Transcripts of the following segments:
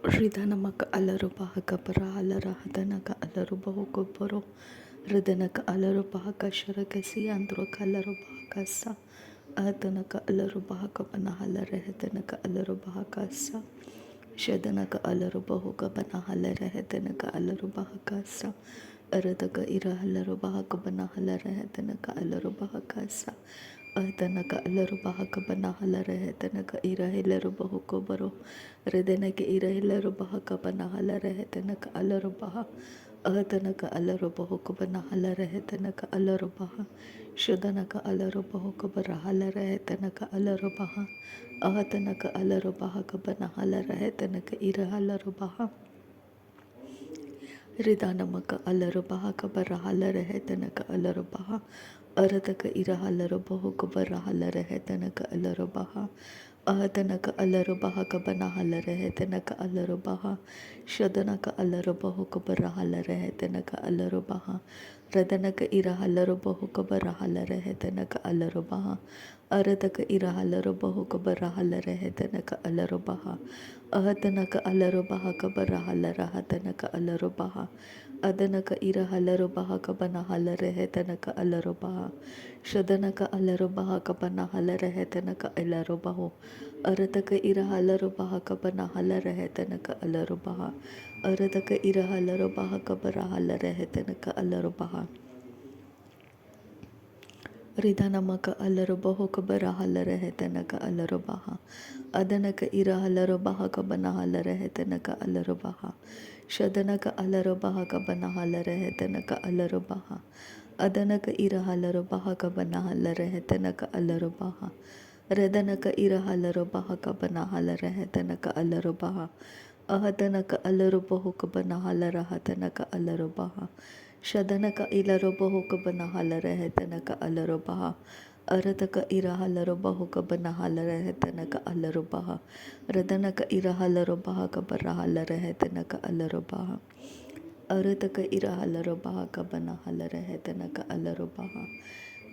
ಶ್ರೀಧನಮಕ ಅಲರುಬಾಹಕ ಪರಾಹಲರಹದನಕ ಅಲರುಬಹುಕೊಬ್ಬರು ಹೃದನಕ ಅಲರುಬಾಹಕ ಶರಕಸಿ ಅಂದ್ರಕ ಅಲರುಬಾಹಕ ಸ ಅಹತನಕ ಅಲರುಬಾಹಕ ಬನಹಲರಹದನಕ ಅಲರುಬಾಹಕ ಸ ಶದನಕ ಅಲರುಬಹುಕ ಬನಹಲರಹದನಕ ಅಲರುಬಾಹಕ ಸ ಅರದಕ ಇರಹಲರುಬಾಹಕ ಬನಹಲರಹದನಕ ಅಲರುಬಾಹಕ ಸ ಅಹತನಕ ಅಲರುಬಾಹಕ ಬನಹಲರಹದನಕ ಇರಹಲರುಬಹುಕೊಬ್ಬರು ಹೃದಯಕ್ಕೆ ಇರಹಿಲ್ಲರು ಬಹಕ ಬನ ಹಲರಹೆ ತನಕ ಅಲರು ಬಹ ಅಹತನಕ ಅಲರು ಬಹುಕ ಬನ ಹಲರಹೆ ತನಕ ಅಲರು ಬಹ ಶುಧನಕ ಅಲರು ಬಹುಕ ಬರ ಹಲರಹೆ ತನಕ ಅಲರು ಬಹ ಅಹತನಕ ಅಲರು ಬಹಕ ಬನ ಹಲರಹೆ ತನಕ ಇರ ಹಲರು ಬಹ ರಿದಾನಮಕ ಅಲರು ಬಹಕ ಬರ ಹಲರಹೆ ತನಕ ಅಲರು ಬಹ ಅರತಕ ಇರ ಹಲರು ಬಹುಕ ಬರ ಹಲರಹೆ ತನಕ ಅಲರು ಬಹ ಅಹತನಕ ಅಲರು ಬಹಕ ಬನ ಹಲರಹೆ ತನಕ ಅಲರು ಬಹ ಶದನಕ ಅಲರು ಬಹುಕ ಬರ ಹಲರಹೆ ತನಕ ಅಲರು ಬಹ ರದನಕ ಇರ ಹಲರು ಬಹುಕ ಬರ ಹಲರಹೆ ತನಕ ಅಲರು ಬಹ ಅರತಕ ಇರ ಹಲರು ಬಹುಕ ಬರ ಹಲರಹೆ ತನಕ ಅಲರು ಬಹ ಅಹತನಕ ಅಲರು ಬಹಕ ಬರ ಹಲರಹ ತನಕ ಅಲರು ಬಹ ಅದನಕ ಇರ ಹಲರು ಬಹಕ ಬನ ಹಲರಹೆ ತನಕ ಅಲರು ಬಹ ಶದನಕ ಅಲರು ಬಹಕ ಬನ ಹಲರಹೆ ತನಕ ಅಲರು ಬಹು ಅರತಕ ಇರ ಹಲರು ಬಹಕ ಬನ ಹಲರಹೆ ತನಕ ಅಲರು ಬಹ ಅರತಕ ಇರ ಹಲರು ಬಹಕ ಬರ ಹಲರಹೆ ತನಕ ಅಲರು ಬಹ ರಿದನಮಕ ಅಲರು ಬಹುಕ ಬರ ಹಲರಹೆ ತನಕ ಅಲರು ಬಹ ಅದನಕ ಇರ ಹಲರು ಬಹಕ ಬನ ಹಲರಹೆ ತನಕ ಅಲರು ಬಹ ಶದನಕ ಅಲರು ಬಹಕ ಬನ ಹಲರಹೆ ತನಕ ಅಲರು ಬಹ ಅದನಕ ಇರ ಹಲರು ಬಹಕ ಬನ ಹಲರಹೆ ತನಕ ಅಲರು ಬಹ ರದನಕ ಇರ ಹಲರು ಬಹಕ ಬನ ಹಲರಹೆ ತನಕ ಅಲರು ಬಹ ಅಹತನಕ ಅಲರು ಬಹುಕ ಬನ ಹಲರಹ ತನಕ ಅಲರು ಬಹ ಶದನಕ ಇಲರು ಬಹುಕ ಬನ ಹಲರಹೆ ತನಕ ಅಲರು ಬಹ ಅರತಕ ಇರ ಹಲರು ಬಹುಕ ಬನ ಹಲರಹೆ ತನಕ ಅಲರು ಬಹ ರದನಕ ಇರ ಹಲರು ಬಹಕ ಬರ ಹಲರಹೆ ತನಕ ಅಲರು ಬಹ ಅರತಕ ಇರ ಹಲರು ಬಹಕ ಬನ ಹಲರಹೆ ತನಕ ಅಲರು ಬಹ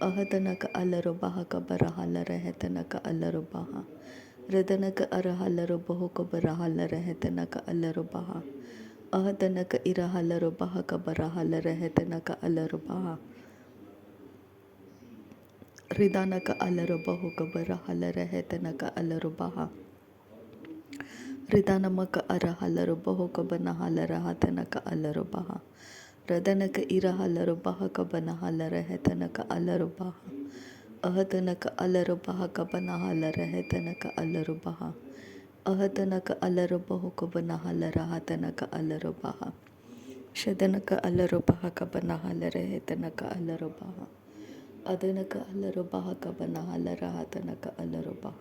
ಅಹತನಕ ಅಲರು ಬಹಕ ಬರ ಹಲರಹೆ ತನಕ ಅಲರು ಬಹ ರದನಕ ಅರ ಹಲರು ಬಹುಕ ಬರ ಹಲರಹೆ ತನಕ ಅಲರು ಬಹ ಅಹತನಕ ಇರ ಹಲರು ಬಹಕ ಬರ ಹಲರಹೆ ತನಕ ಅಲರು ಬಹ ರಿದಾನಕ ಅಲರು ಬಹುಕ ಬರ ಹಲರಹೆ ತನಕ ಅಲರು ಬಹ ರಿದಾನಮಕ ಅರ ಹಲರು ಬಹುಕ ಬನ ಹಲರಹ ತನಕ ಅಲರು ಬಹ ರದನಕ ಇರ ಹಲರು ಬಹಕ ಬನ ಹಲರಹೆ ತನಕ ಅಲರು ಬಹ ಅಹತನಕ ಅಲರು ಬಹಕ ಬನ ಹಲರಹೆ ತನಕ ಅಲರು ಬಹ ಅಹತನಕ ಅಲರು ಬಹುಕ ಬನ ಹಲರಹ ತನಕ ಅಲರು ಬಹ ಶದನಕ ಅಲರು ಬಹಕ ಬನ ಹಲರಹೆ ತನಕ ಅಲರು ಬಹ ಅದನಕ ಅಲರು ಬಹಕ ಬನ ಹಲರಹ ತನಕ ಅಲರು ಬಹ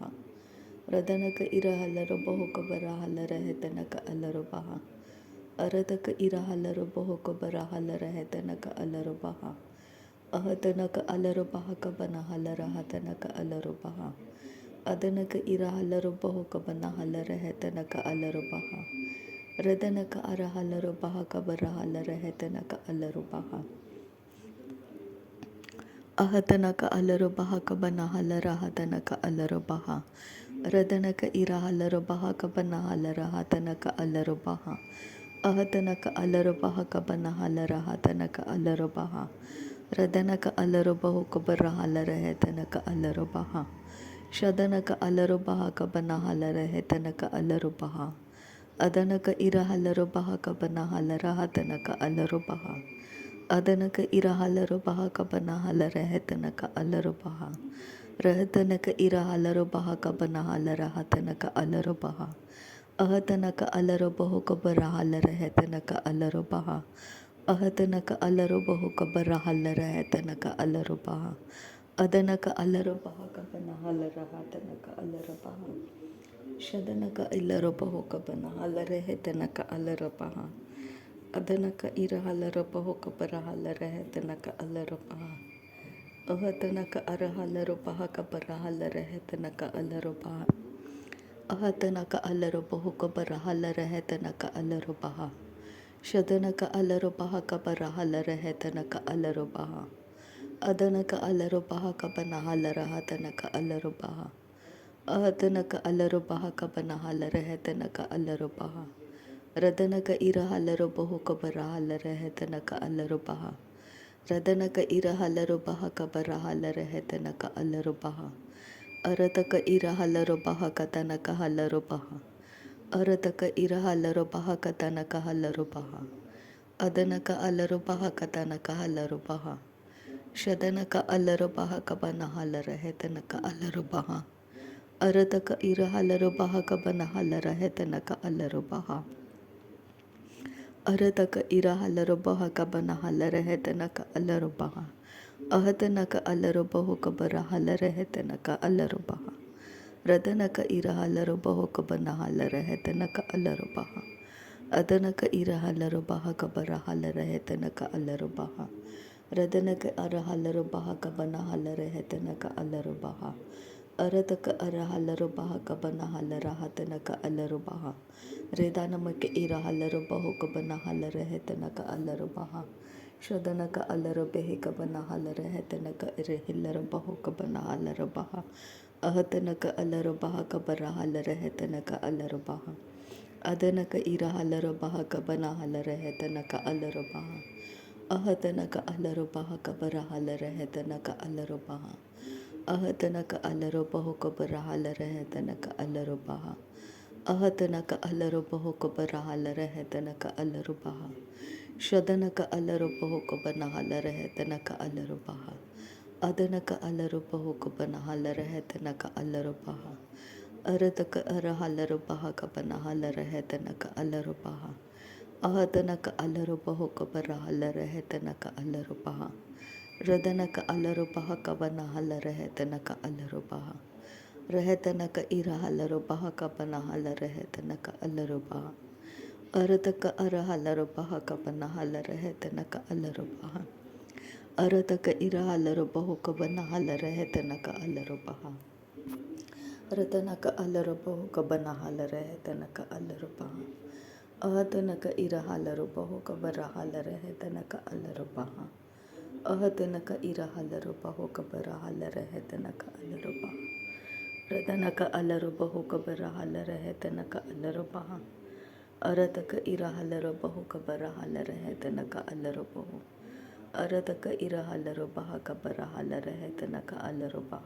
ರದನಕ ಇರ ಹಲರು ಬಹುಕ ಬರ ಹಲರಹೆ ತನಕ ಅಲರು ಬಹ ಅರದಕ ಇರ ಹಲರು ಬಹುಕ ಬರ ಹಲರಹೆ ತನಕ ಅಲರು ಬಹ ಅಹತನಕ ಅಲರು ಬಹಕ ಬನ ಹಲರಹ ತನಕ ಅಲರು ಬಹ ಅದನಕ ಇರ ಹಲರು ಬಹುಕ ಬನ ಹಲರಹೆ ತನಕ ಅಲರು ಬಹ ರದನಕ ಅರ ಹಲರು ಬಹಕ ಬರ ಹಲರಹೆ ತನಕ ಅಲರು ಬಹ ಅಹತನಕ ಅಲರು ಬಹಕ ಬನ ಹಲರಹ ತನಕ ಅಲರು ಬಹ ರದನಕ ಇರ ಹಲರು ಬಹಕ ಬನ ಹಲರಹ ತನಕ ಅಲರು ಬಹ ಅಹತನಕ ಅಲರು ಬಹಕ ಬನ ಹಲರಹ ತನಕ ಅಲರು ಬಹ ರದನಕ ಅಲರು ಬಹುಕ ಬರ ಹಲರಹೆ ತನಕ ಅಲರು ಬಹ ಶದನಕ ಅಲರು ಬಹಕ ಬನ ಹಲರಹೆ ತನಕ ಅಲರು ಬಹ ಅದನಕ ಇರ ಹಲರು ಬಹಕ ಬನ ಹಲರಹ ತನಕ ಅಲರು ಬಹ ಅದನಕ ಇರ ಹಲರು ಬಹಕ ಬನ ಹಲರಹೆ ತನಕ ಅಲರು ಬಹ ರಹತನಕ ಇರ ಹಲರು ಬಹಕ ಬನ ಹಲರಹ ತನಕ ಅಲರು ಬಹ ಅಹತನಕ ಅಲರು ಬಹುಕ ಬರ ಹಲರಹೆ ತನಕ ಅಲರು ಬಹ ಅಹತನಕ ಅಲರು ಬಹುಕ ಬರ ಹಲರಹೆ ತನಕ ಅಲರು ಬಹ ಅದನಕ ಅಲರು ಬಹಕ ಬನ ಹಲರಹ ತನಕ ಅಲರು ಬಹ ಶದನಕ ಇಲ್ಲರು ಬಹುಕ ಬನ ಹಲರಹೆ ತನಕ ಅಲರು ಬಹ ಅದನಕ ಇರ ಹಲರು ಬಹುಕ ಬರ ಹಲರಹೆ ತನಕ ಅಲರು ಬಹ ಅಹತನಕ ಅರ ಹಲರು ಬಹಕ ಬರ ಹಲರಹೆ ತನಕ ಅಲರು ಬಹ ಅಹತನಕ ಅಲರು ಬಹುಕ ಬರ ಹಲರಹೆ ತನಕ ಅಲರು ಬಹ ಶದನಕ ಅಲರು ಬಹಕ ಬರ ಹಲರಹೆ ತನಕ ಅಲರು ಬಹ ಅದನಕ ಅಲರು ಬಹಕ ಬನ ಹಲರಹ ತನಕ ಅಲರು ಬಹ ಅಹತನಕ ಅಲರು ಬಹಕ ಬನ ಹಲರಹೆ ತನಕ ಅಲರು ಬಹ ರದನಕ ಇರ ಹಲರು ಬಹು ಕಬರ ಹಲರ ಹೆತನಕ ಅಲ್ಲರು ಬಹ ರದನಕ ಇರ ಹಲರು ಬಹ ಕಬರ ಹಲರ ಹೆತನಕ ಅಲ್ಲರು ಬಹ ಅರತಕ ಇರ ಹಲರು ಬಹ ಕತನಕ ಹಲರು ಬಹ ಅರತಕ ಇರ ಹಲರು ಬಹ ಕತನಕ ಹಲರು ಬಹ ಅದನಕ ಅಲ್ಲರು ಬಹ ಕತನಕ ಹಲರು ಬಹ ಶದನಕ ಅಲ್ಲರು ಬಹ ಕಬನ ಹಲರ ಹೆತನಕ ಅಲ್ಲರು ಬಹ ಅರತಕ ಇರ ಹಲರು ಬಹ ಕಬನ ಹಲರ ಹೆತನಕ ಅಲ್ಲರು ಬಹ ಅರತಕ ಇರ ಹಲರು ಬಹ ಕಬನ ಹಲರ ಹೆತನಕ ಅಲ್ಲರು ಬಹ ಅಹತನಕ ಅಲ್ಲರು ಬಹು ಕಬರ ಹಲರ ಹೆತನಕ ಅಲ್ಲರು ಬಹ ರದನಕ ಇರ ಹಲರು ಬಹು ಕಬನ ಹಲರ ಹೆತನಕ ಅಲ್ಲರು ಬಹ ಅದನಕ ಇರ ಹಲರು ಬಹ ಕಬರ ಹಲರ ಹೆತನಕ ಅಲ್ಲರು ಬಹ ರದನಕ ಅರ ಹಲರು ಬಹ ಕಬನ ಹಲರ ಹೆತನಕ ಅಲ್ಲರು ಬಹ ಅರತಕ ಅರ ಹಲರು ಬಹ ಕಬನ ಹಲರ ಹತನಕ ಅಲ್ಲರು ಬಹ ರೇದಾನಮಕ್ಕೆ ಇರ ಹಲರು ಬಹು ಕಬನ ಹಲರ ಹೆತನಕ ಅಲ್ಲರು ಬಹ ಶದನಕ ಅಲ್ಲರು ಬೆಹಿ ಕಬನ ಹಲರ ಹೆತನಕ ಇರ ಹಿಲ್ಲರು ಬಹು ಕಬನ ಹಲರ ಬಹ ಅಹತನಕ ಅಲ್ಲರು ಬಹ ಕಬರ ಹಲರ ಹೆತನಕ ಅಲ್ಲರು ಬಹ ಅದನಕ ಇರ ಹಲರು ಬಹ ಕಬನ ಹಲರ ಹೆತನಕ ಅಲ್ಲರು ಬಹ ಅಹತನಕ ಅಲ್ಲರು ಬಹ ಕಬರ ಹಲರ ಹೆತನಕ ಅಲ್ಲರು ಬಹ ಅಹತನಕ ಅಲ್ಲರು ಬಹು ಕಬರ ಹಲರ ಹೆತನಕ ಅಲ್ಲರು ಬಹ ಅಹತನಕ ಅಲ್ಲರು ಬಹು ಕಬರ ಹಲರ ಹೆತನಕ ಅಲ್ಲರು ಬಹ ಶದನಕ ಅಲ್ಲರು ಬಹು ಕಬನ ಹಲರ ಹೆತನಕ ಅಲ್ಲರು ಬಹ ಅದನಕ ಅಲ್ಲರು ಬಹು ಕಬನ ಹಲರ ಹೆತನಕ ಅಲ್ಲರು ಬಹ ಅರತಕ ಅರ ಹಲರು ಬಹ ಕಬನ ಹಲರ ಹೆತನಕ ಅಲ್ಲರು ಬಹ ಅಹತನಕ ಅಲ್ಲರು ಬಹು ಕಬರ ಹಲರ ಹೆತನಕ ಅಲ್ಲರು ಬಹ ರದನಕ ಅಲ್ಲರು ಬಹ ಕಬನ ಹಲರ ಹೆತನಕ ಅಲ್ಲರು ಬಹ ರಹತನಕ ಇರ ಹಲರು ಬಹ ಕಬನ ಹಲರ ಹೆತನಕ ಅಲ್ಲರು ಬಹ ಅರತಕ ಅರ ಹಲರು ಬಹ ಕಬನ ಹಲರ ಹೆತನಕ ಅಲ್ಲರು ಬಹ ಅರತಕ ಇರ ಹಲರು ಬಹು ಕಬನ ಹಲರ ಹೆತನಕ ಅಲ್ಲರು ಬಹ ರತನಕ ಅಲ್ಲರು ಬಹು ಕಬನ ಹಲರ ಹೆತನಕ ಅಲ್ಲರು ಬಹ ಅಹತನಕ ಇರ ಹಲರು ಬಹು ಕಬರ ಹಲರ ಹೆತನಕ ಅಲ್ಲರು ಬಹ ಅಹತನಕ ಇರ ಹಲರು ಬಹು ಕಬರ ಹಲರ ಹೆತನಕ ಅಲ್ಲರು ಬಹ ರದನಕ ಅಲ್ಲರು ಬಹು ಕಬರ ಹಲರ ಹೆತನಕ ಅಲ್ಲರು ಬಹ ಅರತಕ ಇರ ಹಲರು ಬಹು ಕಬರ ಹಲರ ಹೆತನಕ ಅಲ್ಲರು ಬಹು ಅರತಕ ಇರ ಹಲರು ಬಹ ಕಬರ ಹಲರ ಹೆತನಕ ಅಲ್ಲರು ಬಹ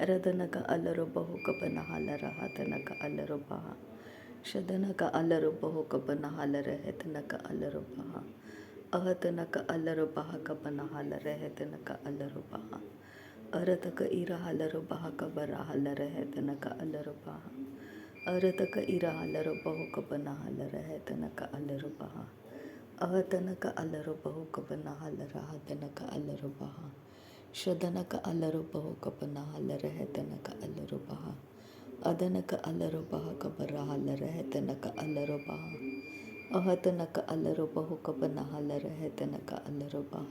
ರದನಕ ಅಲ್ಲರು ಬಹು ಕಬನ ಹಲರ ಹತನಕ ಅಲ್ಲರು ಬಹ ಶದನಕ ಅಲ್ಲರು ಬಹು ಕಬನ ಹಲರ ಹೆತನಕ ಅಲ್ಲರು ಬಹ ಅಹತನಕ ಅಲ್ಲರು ಬಹ ಕಬನ ಹಲರ ಹೆತನಕ ಅಲ್ಲರು ಬಹ ಅರತಕ ಇರ ಹಲರು ಬಹ ಕಬರ ಹಲರ ಹೆತನಕ ಅಲ್ಲರು ಬಹ ಅರತಕ ಇರ ಹಲರು ಬಹು ಕಬನ ಹಲರ ಹೆತನಕ ಅಲ್ಲರು ಬಹ ಅಹತನಕ ಅಲ್ಲರು ಬಹು ಕಬನ ಹಲರ ಹತನಕ ಅಲ್ಲರು ಬಹ ಶದನಕ ಅಲ್ಲರು ಬಹು ಕಬನ ಹಲರ ಹೆತನಕ ಅಲ್ಲರು ಬಹ ಅದನಕ ಅಲ್ಲರು ಬಹ ಕಬರ ಹಲರ ಹೆತನಕ ಅಲ್ಲರು ಬಹ ಅಹತನಕ ಅಲ್ಲರು ಬಹು ಕಬನ ಹಲರ ಹೆತನಕ ಅಲ್ಲರು ಬಹ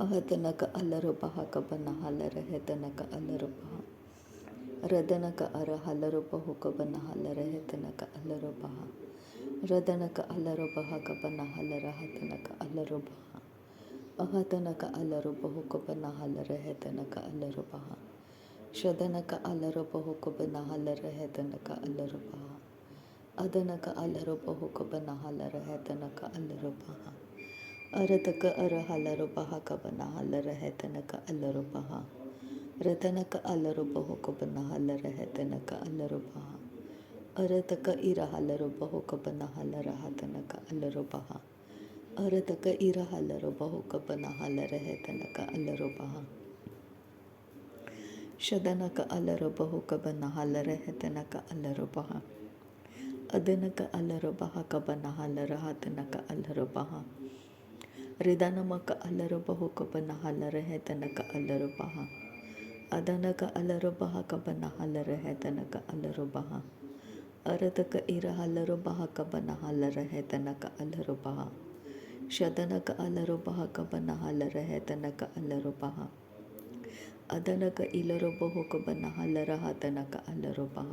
ಅಹತನಕ ಅಲ್ಲರು ಬಹ ಕಬನ ಹಲರ ಹೆತನಕ ಅಲ್ಲರು ಬಹ ರದನಕ ಅರ ಹಲರು ಬಹು ಕಬನ ಹಲರ ಹೆತನಕ ಅಲ್ಲರು ಬಹ ರದನಕ ಅಲ್ಲರು ಬಹ ಕಬನ ಹಲರ ಹತನಕ ಅಲ್ಲರು ಬಹ ಅಹತನಕ ಅಲ್ಲರು ಬಹು ಕಬನ ಹಲರ ಹೆತನಕ ಅಲ್ಲರು ಬಹ ಶದನಕ ಅಲ್ಲರು ಬಹು ಕಬನ ಹಲರ ಹೆತನಕ ಅಲ್ಲರು ಬಹ ಅದನಕ ಅಲ್ಲರು ಬಹು ಕಬನ ಹಲರ ಹೆತನಕ ಅಲ್ಲರು ಬಹ ಅರತಕ ಅರ ಹಲರು ಬಹ ಕಬನ ಹಲರ ಹೆತನಕ ಅಲ್ಲರು ಬಹ ರತನಕ ಅಲ್ಲರು ಬಹು ಕಬನ ಹಲರ ಹೆತನಕ ಅಲ್ಲರು ಬಹ ಅರತಕ ಇರ ಹಲರು ಬಹು ಕಬನ ಹಲರ ಹತನಕ ಅಲ್ಲರು ಬಹ ಅರತಕ ಇರ ಹಲರು ಬಹು ಕಬನ ಹಲರ ಹೆತನಕ ಅಲ್ಲರು ಬಹ ಶದನಕ ಅಲ್ಲರು ಬಹು ಕಬನ ಹಲರ ಹೆತನಕ ಅಲ್ಲರು ಬಹ ಅದನಕ ಅಲ್ಲರು ಬಹ ಕಬನ ಹಲರ ಹತನಕ ಅಲ್ಲರು ಬಹ ರಿದನಮಕ ಅಲ್ಲರು ಬಹು ಕಬನ ಹಲರ ಹೆತನಕ ಅಲ್ಲರು ಬಹ ಅದನಕ ಅಲ್ಲರು ಬಹ ಕಬನ ಹಲರ ಹೆತನಕ ಅಲ್ಲರು ಬಹ ಅರತಕ ಇರ ಹಲರು ಬಹ ಕಬನ ಹಲರ ಹೆತನಕ ಅಲ್ಲರು ಬಹ ಶದನಕ ಅಲ್ಲರು ಬಹ ಕಬನ ಹಲರ ಹೆತನಕ ಅಲ್ಲರು ಬಹ ಅದನಕ ಇಲರು ಬಹು ಕಬನ ಹಲರ ಹತನಕ ಅಲ್ಲರು ಬಹ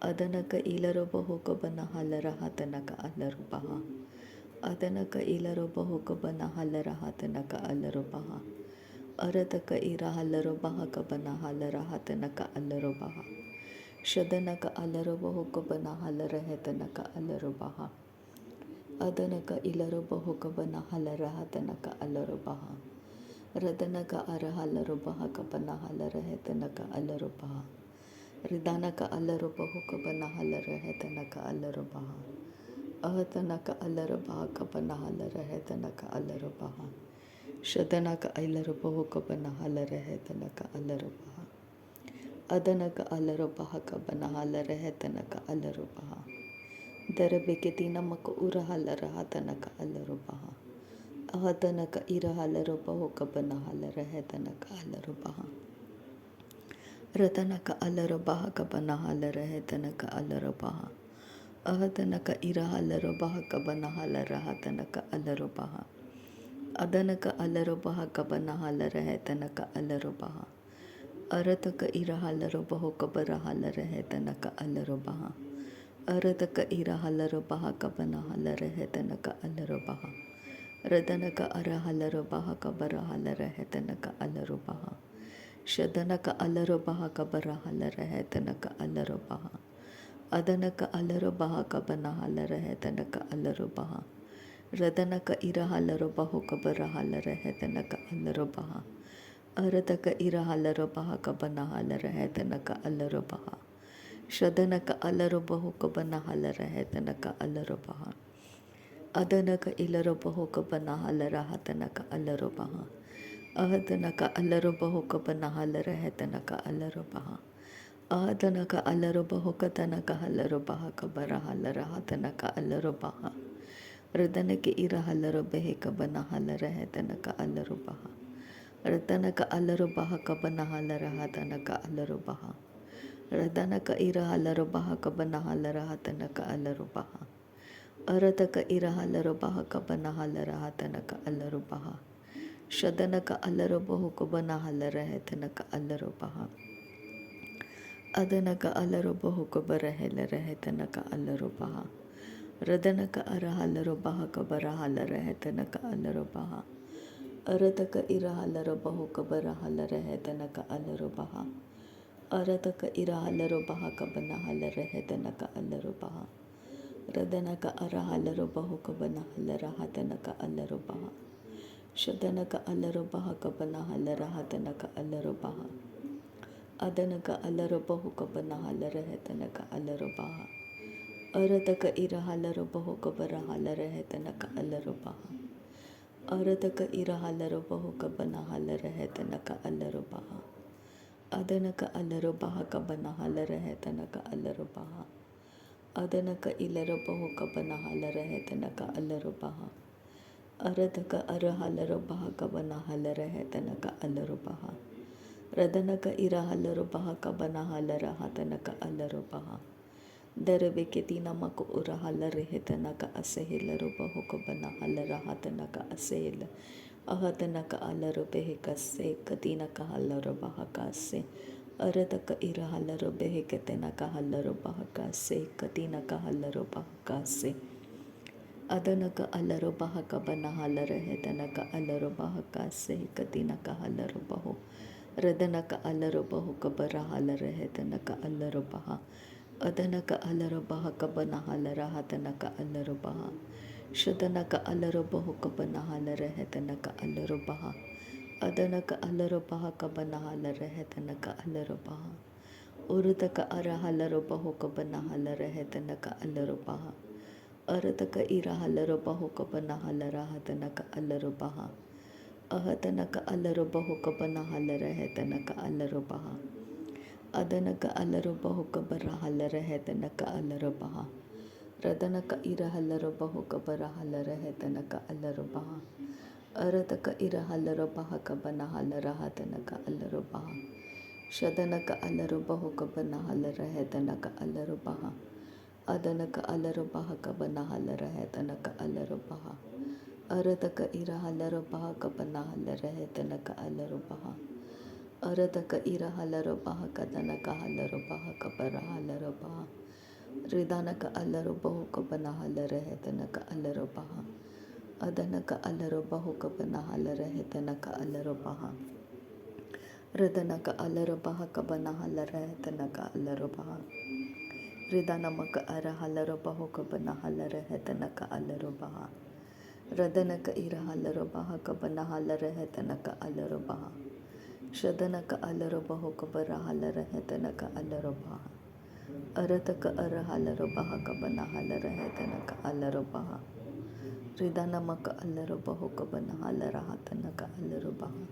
ಅದನಕ ಇಲರು ಬಹು ಕಬನ ಹಲರ ಹತನಕ ಅಲ್ಲರು ಬಹ ಅದನಕ ಇಲರು ಬಹು ಕಬನ ಹಲರ ಹತನಕ ಅಲ್ಲರು ಬಹ ಅರತಕ ಇರ ಹಲರು ಬಹ ಕಬನ ಹಲರ ಹತನಕ ಅಲ್ಲರು ಬಹ शदनक अलरो बहुक बना हल रहे तनक अलरो बहा अदनक इलरो बहुक बना हल रहा तनक अलरो बहा रदनक अरहलरो बहक बना हल रहे तनक अलरो बहा रिदानक अलरो बहुक बना हल रहे तनक अलरो बहा अहतनक अलरो बहक बना हल रहे तनक अलरो बहा शदनक अलरो बहुक बना हल रहे तनक अलरो बहा अदनक अलरो बहक बना हल रहे तनक अलरो बहा दरबेके नमक उरहल रहा तनक अलरो बहा अहतनक इरहलरो बहुक बना हल रहे तनक अलरो बहा रतनक अलरो बहक बना हल रहे तनक अलरो बहा अहतनक इरहलरो बहक बना हल रहा तनक अलरो बहा अदनक अलरो बहक बना हल रहे तनक अलरो बहा अरतक इरहलरो बहुक बना हल रहे तनक अलरो बहा अरतक इरहलरो बहक बना हल रहे तनक अलरो बहा रदनक अरहलरो बहक बरा हल रहे तनक अलरो बहा शदनक अलरो बहक बरा हल रहे तनक अलरो बहा अदनक अलरो बहक बना हल रहे तनक अलरो बहा रदनक इरहलरो बहुक बरा हल रहे तनक अलरो बहा अरतक इरहलरो बहक बना हल रहे तनक अलरो बहा शदनक अलरो बहुक बना हल रहे तनक अलरो बहा अदनक इलरो बहुक बना हल रहा तनक अलरो बहा अहतनक अलरो बहुक बना हल रहे तनक अलरो बहा अहतनक अलरो बहुक तनक हलरो बहक बरा हल रहा तनक अलरो बहा रदनक इरहलरो बेहक बना हल रहे तनक अलरो बहा रतनक अलरो बहक बना हल रहा तनक अलरो बहा रदनक इरहलरो बहक बना हल रहा तनक अलरो बहा अरतक इरहलरो बहक बना हल रहा तनक अलरो बहा शदनक अलरो बहुक बना हल रहे तनक अलरो बहा अदनक अलरो बहुक बरहल रहे तनक अलरो बहा रदनक अरहलरो बहक बरा हल रहे तनक अलरो बहा अरतक इरहलरो बहुक बरा हल रहे तनक अलरो बहा अरतक इरहलरो बहक बना हल रहे तनक अलरो बहा रदनक अरहलरो बहुक बना हल रहा तनक अलरो बहा शदनक अलरो बहक बना हल रहा तनक अलरो बहा अदनक अलरो बहुक बना हल रहे तनक अलरो बहा अरतक इरहलरो बहुक बरा हल रहे तनक अलरो बहा अरतक इरहलरो बहुक बना हल रहे तनक अलरो बहा अदनक अलरो बहक बना हल रहे तनक अलरो बहा अदनक इलरो बहुक बना हल रहे तनक अलरो बहा अरतक अरहलरो बहक बना हल रहे तनक अलरो बहा रदनक इरहलरो बहक बना हल रहा तनक अलरो बहा दरबेके नमक उरहल रहे तनक असेहलरो बहुक बना हल रहा तनक असेल अहतनक अलरो बेहक से कतीनक हलरो बहक से अरतक इरहलरो बेहक तनक हलरो बहक से कतीनक हलरो बहक से अदनक अलरो बहक बना हल रहे तनक अलरो बहक से कतीनक हलरो बहु रदनक अलरो बहुक बरा हल रहे तनक अलरो बहा अदनक अलरो बहक बना हल रहा तनक अलरो बहा शदनक अलरो बहुक बना हल रहे तनक अलरो बहा अदनक अलरो बहक बना हल रहे तनक अलरो बहा उरतक अरहलरो बहुक बना हल रहे तनक अलरो बहा अरतक इरहलरो बहुक बना हल रहा तनक अलरो बहा अहतनक अलरो बहुक बना हल रहे तनक अलरो बहा अदनक अलरो बहुक बरा हल रहे तनक अलरो बहा रदनक इरहलरो बहुक बरा हल रहे तनक अलरो बहा अरतक इरहलरो बहक बना हल रहा तनक अलरो बहा शदनक अलरो बहुक बना हल रहे तनक अलरो बहा अदनक अलरो बहक बना हल रहे तनक अलरो बहा अरतक इरहलरो बहक बना हल रहे तनक अलरो बहा अरतक इरहलरो बहक तनक हलरो बहक बरा हलरो बहा रिदानक अलरो बहुक बना हल रहे तनक अलरो बहा अदनक अलरो बहुक बना हल रहे तनक अलरो बहा रदन का अलर बहा कबना हलर तन का अलर बहा रिदा नमक अर हलर बहो कबना हलर तन का अलर बहा रदन का इर हलर बहा कबना हलर तन का अलर बहा शदन का अलर बहो कबर हलर तन का अलर बहा अरत का अर हलर बहा कबना हलर तन का अलर बहा रिदा नमक अलर बहो कबना हलर तन का अलर बहा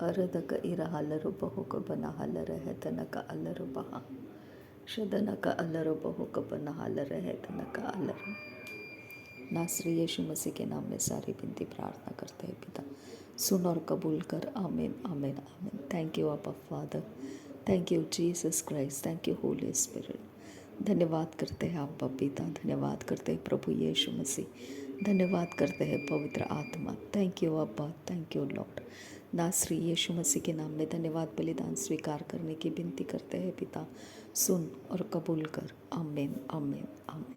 अरद का इर हलर बहो कबना हलर तन का अलर बहा शदन का अलर बहो कबना हलर तन का अलर। नासरी यीशु मसीह के नाम में सारी विनती प्रार्थना करते हैं पिता, सुन और कबूल कर। आमीन आमीन आमीन। थैंक यू अब्बा father, thank you Jesus Christ, thank you Holi spirit. धन्यवाद करते हैं अब्बा पिता, धन्यवाद करते हैं प्रभु यीशु मसीह, धन्यवाद करते हैं पवित्र आत्मा। थैंक यू अब्बा, थैंक यू लॉर्ड। नासरी यीशु मसीह के नाम में धन्यवाद बलिदान स्वीकार करने की विनती करते हैं पिता, सुन और कबूल कर। आमीन आमीन आमीन।